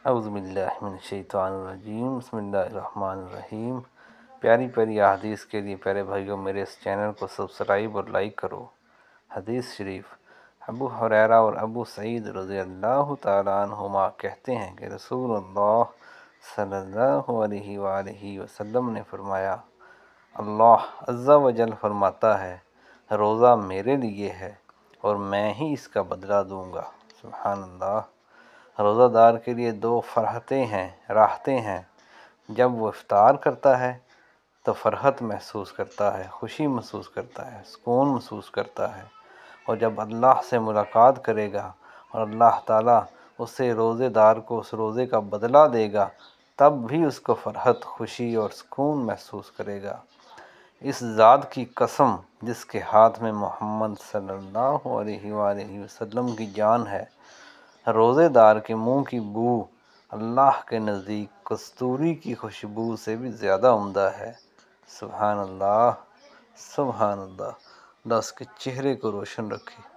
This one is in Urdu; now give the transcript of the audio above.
اعوذ باللہ من الشیطان الرجیم، بسم اللہ الرحمن الرحیم۔ پیاری پیاری احادیث کے لیے پیارے بھائیوں، میرے اس چینل کو سبسکرائب اور لائک کرو۔ حدیث شریف، ابو ہریرہ اور ابو سعید رضی اللہ تعالیٰ عنہما کہتے ہیں کہ رسول اللہ صلی اللہ علیہ وآلہ وسلم نے فرمایا، اللہ عز و جل فرماتا ہے، روزہ میرے لیے ہے اور میں ہی اس کا بدلہ دوں گا۔ سبحان اللہ۔ روزہ دار کے لیے دو راحتیں ہیں۔ جب وہ افطار کرتا ہے تو فرحت محسوس کرتا ہے، خوشی محسوس کرتا ہے، سکون محسوس کرتا ہے، اور جب اللہ سے ملاقات کرے گا اور اللہ تعالیٰ اسے روزے دار کو اس روزے کا بدلہ دے گا، تب بھی اس کو فرحت، خوشی اور سکون محسوس کرے گا۔ اس ذات کی قسم جس کے ہاتھ میں محمد صلی اللہ علیہ وآلہ وسلم کی جان ہے، روزے دار کے منہ کی بو اللہ کے نزدیک کستوری کی خوشبو سے بھی زیادہ عمدہ ہے۔ سبحان اللہ، سبحان اللہ۔ اللہ اس کے چہرے کو روشن رکھے۔